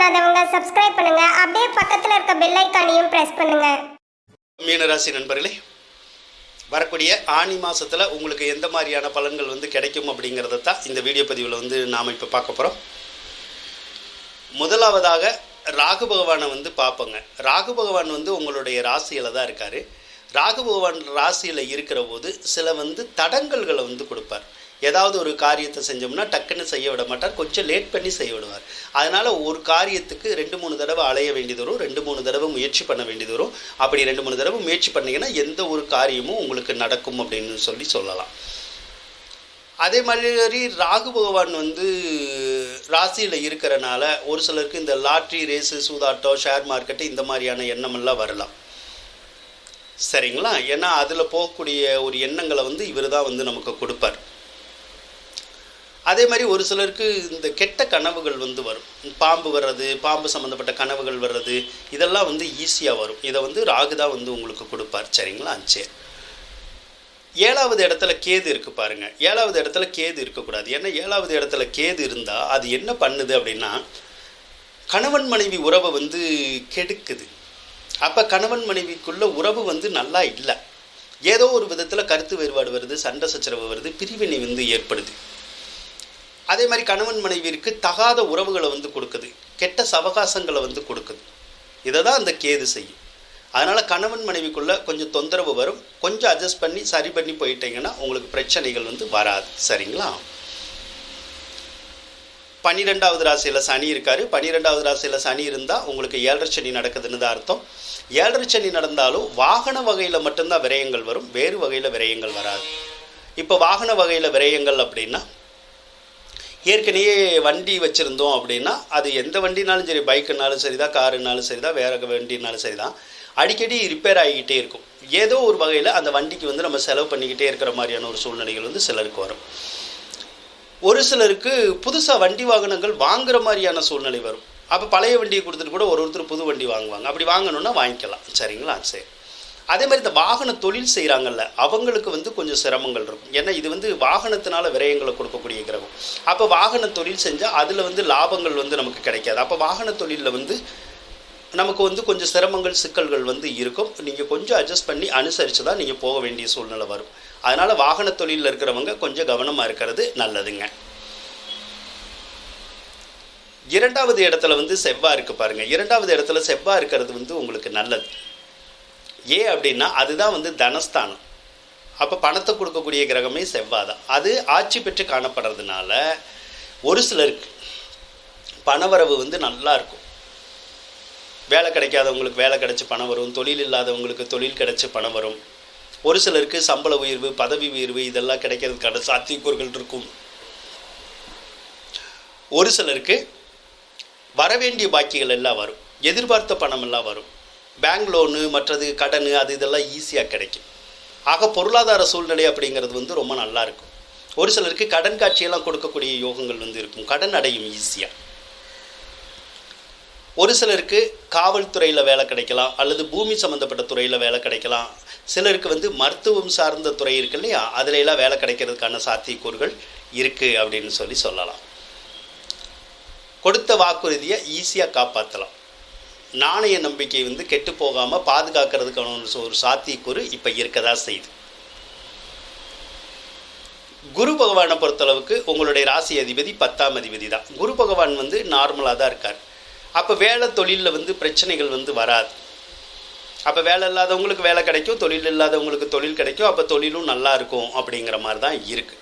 பண்ணாதவங்க சப்ஸ்கிரைப் பண்ணுங்க. அப்படியே பக்கத்துல இருக்க பெல் ஐகானையும் பிரஸ் பண்ணுங்க. மீனராசி நண்பர்களே, வரக்கூடிய ஆனி மாதத்தில் உங்களுக்கு எந்த மாதிரியான பலன்கள் கிடைக்கும் அப்படிங்கிறத தான் இந்த வீடியோ பதிவில் நாம் இப்போ பார்க்க போகிறோம். முதலாவதாக ராகு பகவானை பார்ப்போங்க. ராகு பகவான் உங்களுடைய ராசியில் தான் இருக்கார். ராகு பகவான் ராசியில் இருக்கிற போது சில தடங்கல்களை கொடுப்பார். ஏதாவது ஒரு காரியத்தை செஞ்சோம்னா டக்குன்னு செய்ய விட மாட்டார், கொஞ்சம் லேட் பண்ணி செய்ய விடுவார். அதனால் ஒரு காரியத்துக்கு 2-3 தடவை அலைய வேண்டியது வரும், 2-3 தடவை முயற்சி பண்ண வேண்டியது வரும். அப்படி 2-3 தடவை முயற்சி பண்ணிங்கன்னா எந்த ஒரு காரியமும் உங்களுக்கு நடக்கும் அப்படின்னு சொல்லலாம். அதே மாதிரி ராகு பகவான் ராசியில் இருக்கிறனால ஒரு சிலருக்கு இந்த லாட்ரி ரேஸு, சூதாட்டம், ஷேர் மார்க்கெட்டு இந்த மாதிரியான எண்ணமெல்லாம் வரலாம். சரிங்களா? ஏன்னா அதில் போகக்கூடிய ஒரு எண்ணங்களை இவர் தான் நமக்கு கொடுப்பார். அதே மாதிரி ஒரு சிலருக்கு இந்த கெட்ட கனவுகள் வரும். பாம்பு வர்றது, பாம்பு சம்மந்தப்பட்ட கனவுகள் வர்றது, இதெல்லாம் ஈஸியாக வரும். இதை ராகு தான் உங்களுக்கு கொடுப்பார். சரிங்களா? சரி. 7வது இடத்துல கேது இருக்குது பாருங்கள். 7வது இடத்துல கேது இருக்கக்கூடாது. ஏன்னா 7வது இடத்துல கேது இருந்தால் அது என்ன பண்ணுது அப்படின்னா, கணவன் மனைவி உறவை கெடுக்குது. அப்போ கணவன் மனைவிக்குள்ள உறவு நல்லா இல்லை. ஏதோ ஒரு விதத்தில் கருத்து வேறுபாடு வருது, சண்டை சச்சரவு வருது, பிரிவினை ஏற்படுது. அதே மாதிரி கணவன் மனைவிற்கு தகாத உறவுகளை கொடுக்குது, கெட்ட சவகாசங்களை கொடுக்குது. இதை தான் அந்த கேது செய்யும். அதனால் கணவன் மனைவிக்குள்ளே கொஞ்சம் தொந்தரவு வரும். கொஞ்சம் அட்ஜஸ்ட் பண்ணி சரி பண்ணி போயிட்டீங்கன்னா உங்களுக்கு பிரச்சனைகள் வராது. சரிங்களா? 12வது ராசியில் சனி இருக்கார். 12வது ராசியில் சனி இருந்தால் உங்களுக்கு 7.5 சனி நடக்குதுன்னு தான் அர்த்தம். 7.5 சனி நடந்தாலும் வாகன வகையில் மட்டும்தான் விரயங்கள் வரும், வேறு வகையில் விரயங்கள் வராது. இப்போ வாகன வகையில் விரயங்கள் அப்படின்னா, ஏற்கனவே வண்டி வச்சுருந்தோம் அப்படின்னா அது எந்த வண்டினாலும் சரி, பைக்குனாலும் சரி தான், காருனாலும் சரி தான், வேறு வண்டினாலும் சரி தான், அடிக்கடி ரிப்பேர் ஆகிக்கிட்டே இருக்கும். ஏதோ ஒரு வகையில் அந்த வண்டிக்கு நம்ம செலவு பண்ணிக்கிட்டே இருக்கிற மாதிரியான ஒரு சூழ்நிலைகள் சிலருக்கு வரும். ஒரு சிலருக்கு புதுசாக வண்டி வாகனங்கள் வாங்குகிற மாதிரியான சூழ்நிலை வரும். அப்போ பழைய வண்டியை கொடுத்துட்டு கூட ஒருத்தர் புது வண்டி வாங்குவாங்க. அப்படி வாங்கணுன்னா வாங்கிக்கலாம். சரிங்களா? சரி. அதே மாதிரி இந்த வாகன தொழில் செய்கிறாங்கல்ல, அவங்களுக்கு கொஞ்சம் சிரமங்கள் இருக்கும். ஏன்னா இது வாகனத்தினால விரயங்களை கொடுக்கக்கூடிய கிரகம். அப்போ வாகன தொழில் செஞ்சால் அதில் லாபங்கள் நமக்கு கிடைக்காது. அப்போ வாகன தொழிலில் நமக்கு கொஞ்சம் சிரமங்கள், சிக்கல்கள் இருக்கும். நீங்கள் கொஞ்சம் அட்ஜஸ்ட் பண்ணி அனுசரித்து தான் நீங்கள் போக வேண்டிய சூழ்நிலை வரும். அதனால் வாகன தொழிலில் இருக்கிறவங்க கொஞ்சம் கவனமாக இருக்கிறது நல்லதுங்க. 2வது இடத்துல செவ்வாய் இருக்குது பாருங்கள். 2வது இடத்துல செவ்வாய் இருக்கிறது உங்களுக்கு நல்லது. ஏன் அப்படின்னா அதுதான் தனஸ்தானம். அப்போ பணத்தை கொடுக்கக்கூடிய கிரகமே செவ்வாய் தான். அது ஆட்சி பெற்று காணப்படுறதுனால ஒரு சிலருக்கு பணவரவு நல்லா இருக்கும். வேலை கிடைக்காதவங்களுக்கு வேலை கிடைச்சி பணம் வரும், தொழில் இல்லாதவங்களுக்கு தொழில் கிடைச்சி பணம் வரும். ஒரு சிலருக்கு சம்பள உயர்வு, பதவி உயர்வு இதெல்லாம் கிடைக்கிறதுக்கான சாத்தியக்கூறுகள் இருக்கும். ஒரு சிலருக்கு வரவேண்டிய பாக்கிகள் எல்லாம் வரும், எதிர்பார்த்த பணம் எல்லாம் வரும். பேங்க் லோனு, மற்றது கடன், அது இதெல்லாம் ஈஸியாக கிடைக்கும். ஆக பொருளாதார சூழ்நிலை அப்படிங்கிறது ரொம்ப நல்லா இருக்கும். ஒரு சிலருக்கு கடன் காட்சியெல்லாம் கொடுக்கக்கூடிய யோகங்கள் இருக்கும், கடன் அடையும் ஈஸியாக. ஒரு சிலருக்கு காவல்துறையில் வேலை கிடைக்கலாம், அல்லது பூமி சம்மந்தப்பட்ட துறையில் வேலை கிடைக்கலாம். சிலருக்கு மருத்துவம் சார்ந்த துறை இருக்கு இல்லையா, அதில் எல்லாம் வேலை கிடைக்கிறதுக்கான சாத்தியக்கூறுகள் இருக்குது அப்படின்னு சொல்லலாம். கொடுத்த வாக்குறுதியை ஈஸியாக காப்பாற்றலாம். நாணய நம்பிக்கை கெட்டு போகாமல் பாதுகாக்கிறதுக்கான ஒரு சாத்தியக்கூறு இப்போ இருக்கதா செய்யுது. குரு பகவானை பொறுத்தளவுக்கு உங்களுடைய ராசி அதிபதி 10ஆம் அதிபதி தான். குரு பகவான் நார்மலாக தான் இருக்கார். அப்போ வேலை தொழிலில் பிரச்சனைகள் வராது. அப்போ வேலை இல்லாதவங்களுக்கு வேலை கிடைக்கும், தொழில் இல்லாதவங்களுக்கு தொழில் கிடைக்கும். அப்போ தொழிலும் நல்லா இருக்கும் அப்படிங்கிற மாதிரி தான் இருக்குது.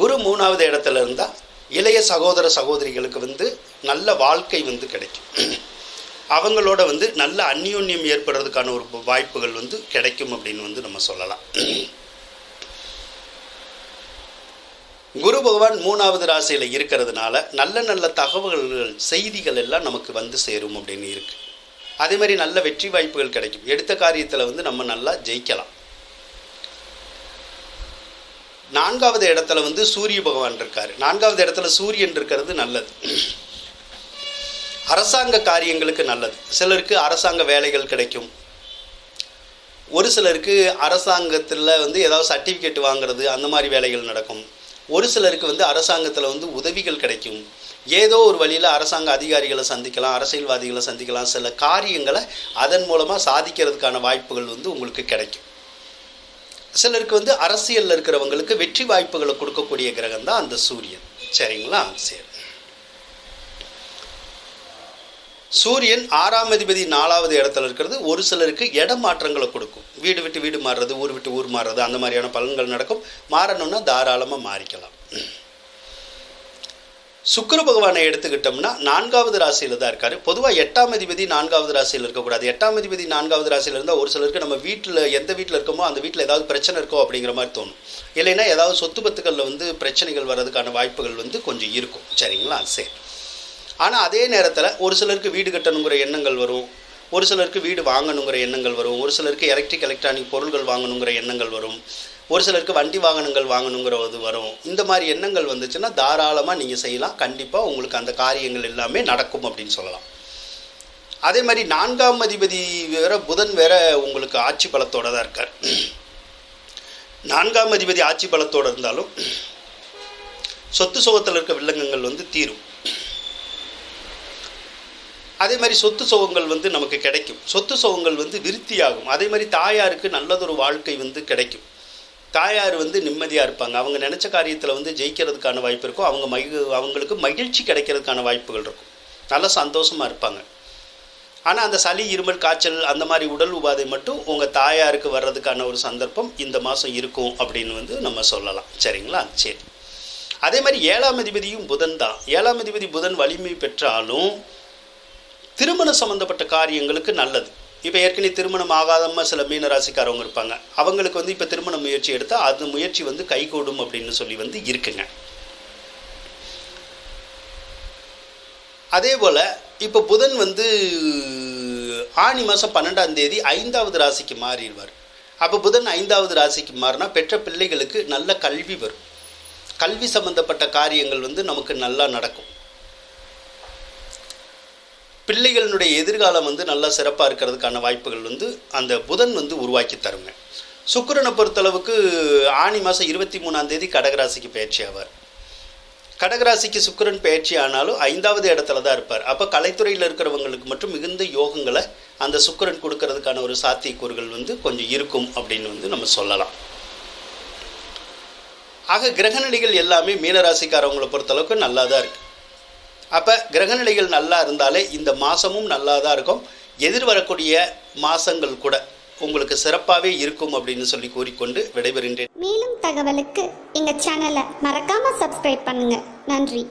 குரு 3வது இடத்துல இருந்தால் இளைய சகோதர சகோதரிகளுக்கு நல்ல வாழ்க்கை கிடைக்கும். அவங்களோட நல்ல அந்யோன்யம் ஏற்படுறதுக்கான ஒரு வாய்ப்புகள் கிடைக்கும் அப்படின்னு நம்ம சொல்லலாம். குரு பகவான் 3வது ராசியில் இருக்கிறதுனால நல்ல நல்ல தகவல்கள், செய்திகள் எல்லாம் நமக்கு சேரும் அப்படின்னு இருக்குது. அதே மாதிரி நல்ல வெற்றி வாய்ப்புகள் கிடைக்கும். எடுத்த காரியத்தில் நம்ம நல்லா ஜெயிக்கலாம். 4வது இடத்துல சூரிய பகவான் இருக்கார். 4வது இடத்துல சூரியன் இருக்கிறது நல்லது. அரசாங்க காரியங்களுக்கு நல்லது. சிலருக்கு அரசாங்க வேலைகள் கிடைக்கும். ஒரு சிலருக்கு அரசாங்கத்தில் ஏதாவது சர்டிஃபிகேட் வாங்குறது அந்த மாதிரி வேலைகள் நடக்கும். ஒரு சிலருக்கு வந்து அரசாங்கத்தில் வந்து உதவிகள் கிடைக்கும். ஏதோ ஒரு வழியில் அரசாங்க அதிகாரிகளை சந்திக்கலாம், அரசியல்வாதிகளை சந்திக்கலாம். சில காரியங்களை அதன் மூலமாக சாதிக்கிறதுக்கான வாய்ப்புகள் வந்து உங்களுக்கு கிடைக்கும். சிலருக்கு வந்து அரசியலில் இருக்கிறவங்களுக்கு வெற்றி வாய்ப்புகளை கொடுக்கக்கூடிய கிரகம் தான் அந்த சூரியன். சரிங்களா? சரி. சூரியன் 6ஆம் அதிபதி 4வது இடத்துல இருக்கிறது ஒரு சிலருக்கு இடமாற்றங்களை கொடுக்கும். வீடு விட்டு வீடு மாறுறது, ஊர் விட்டு ஊர் மாறுறது, அந்த மாதிரியான பலன்கள் நடக்கும். மாறணும்னா தாராளமாக மாறிக்கலாம். சுக்கிர பகவானை எடுத்துக்கிட்டோம்னா 4வது ராசியில் தான் இருக்காரு. பொதுவாக 8ஆம் அதிபதி 4வது ராசியில் இருக்கக்கூடாது. 8ஆம் அதிபதி 4வது ராசியில் இருந்தால் ஒரு சிலருக்கு நம்ம வீட்டில் எந்த வீட்டில் இருக்கோமோ அந்த வீட்டில் ஏதாவது பிரச்சனை இருக்கோ அப்படிங்கிற மாதிரி தோணும். இல்லைன்னா ஏதாவது சொத்து பத்துக்களில் வந்து பிரச்சனைகள் வர்றதுக்கான வாய்ப்புகள் வந்து கொஞ்சம் இருக்கும். சரிங்களா? சரி. ஆனால் அதே நேரத்தில் ஒரு சிலருக்கு வீடு கட்டணுங்கிற எண்ணங்கள் வரும், ஒரு சிலருக்கு வீடு வாங்கணுங்கிற எண்ணங்கள் வரும், ஒரு சிலருக்கு எலக்ட்ரானிக் பொருட்கள் வாங்கணுங்கிற எண்ணங்கள் வரும், ஒரு சிலருக்கு வண்டி வாகனங்கள் வாங்கணுங்கிறது வரும். இந்த மாதிரி எண்ணங்கள் வந்துச்சுன்னா தாராளமாக நீங்கள் செய்யலாம். கண்டிப்பாக உங்களுக்கு அந்த காரியங்கள் எல்லாமே நடக்கும் அப்படின்னு சொல்லலாம். அதே மாதிரி 4ஆம் அதிபதி வேற புதன் வேற உங்களுக்கு ஆட்சி பலத்தோடு தான் இருக்கார். 4ஆம் அதிபதி ஆட்சி பலத்தோடு இருந்தாலும் சொத்து சுகத்தில் இருக்க வில்லங்கங்கள் வந்து தீரும். அதே மாதிரி சொத்து சுகங்கள் வந்து நமக்கு கிடைக்கும். சொத்து சுகங்கள் வந்து விருத்தியாகும். அதே மாதிரி தாயாருக்கு நல்லதொரு வாழ்க்கை வந்து கிடைக்கும். தாயார் வந்து நிம்மதியாக இருப்பாங்க. அவங்க நினச்ச காரியத்தில் வந்து ஜெயிக்கிறதுக்கான வாய்ப்பு இருக்கும். அவங்களுக்கு மகிழ்ச்சி கிடைக்கிறதுக்கான வாய்ப்புகள் இருக்கும். நல்ல சந்தோஷமாக இருப்பாங்க. ஆனால் அந்த சளி, இருமல், காய்ச்சல் அந்த மாதிரி உடல் உபாதை மட்டும் உங்கள் தாயாருக்கு வர்றதுக்கான ஒரு சந்தர்ப்பம் இந்த மாதம் இருக்கும் அப்படின்னு வந்து நம்ம சொல்லலாம். சரிங்களா? சரி. அதே மாதிரி 7ஆம் அதிபதியும் புதன் தான். 7ஆம் அதிபதி புதன் வலிமை பெற்றாலும் திருமண சம்மந்தப்பட்ட காரியங்களுக்கு நல்லது. இப்போ ஏற்கனவே திருமணம் ஆகாதமாக சில மீனராசிக்காரவங்க இருப்பாங்க. அவங்களுக்கு வந்து இப்போ திருமண முயற்சி எடுத்தால் அந்த முயற்சி வந்து கைகூடும் அப்படின்னு சொல்லி வந்து இருக்குங்க. அதே போல் இப்போ புதன் வந்து ஆனி மாதம் 12ஆம் தேதி 5வது ராசிக்கு மாறிடுவார். அப்போ புதன் 5வது ராசிக்கு மாறினா பெற்ற பிள்ளைகளுக்கு நல்ல கல்வி வரும். கல்வி சம்மந்தப்பட்ட காரியங்கள் வந்து நமக்கு நல்லா நடக்கும். பிள்ளைகளினுடைய எதிர்காலம் வந்து நல்லா சிறப்பாக இருக்கிறதுக்கான வாய்ப்புகள் வந்து அந்த புதன் வந்து உருவாக்கி தருங்க. சுக்கிரனை பொறுத்தளவுக்கு ஆனி மாதம் 23ஆம் தேதி கடகராசிக்கு பயிற்சி ஆவார். கடகராசிக்கு சுக்கிரன் பயிற்சி ஆனாலும் 5வது இடத்துல தான் இருப்பார். அப்போ கலைத்துறையில் இருக்கிறவங்களுக்கு மட்டும் மிகுந்த யோகங்களை அந்த சுக்கிரன் கொடுக்கறதுக்கான ஒரு சாத்தியக்கூறுகள் வந்து கொஞ்சம் இருக்கும் அப்படின்னு வந்து நம்ம சொல்லலாம். ஆக கிரகநிலைகள் எல்லாமே மீனராசிக்காரவங்களை பொறுத்தளவுக்கு நல்லா தான் இருக்குது. அப்போ கிரகநிலைகள் நல்லா இருந்தாலே இந்த மாதமும் நல்லா தான் இருக்கும். எதிர்வரக்கூடிய மாதங்கள் கூட உங்களுக்கு சிறப்பாகவே இருக்கும் அப்படின்னு சொல்லி கூறிக்கொண்டு விடைபெறுகின்றேன். மேலும் தகவலுக்கு எங்கள் சேனலை மறக்காமல் சப்ஸ்கிரைப் பண்ணுங்கள். நன்றி.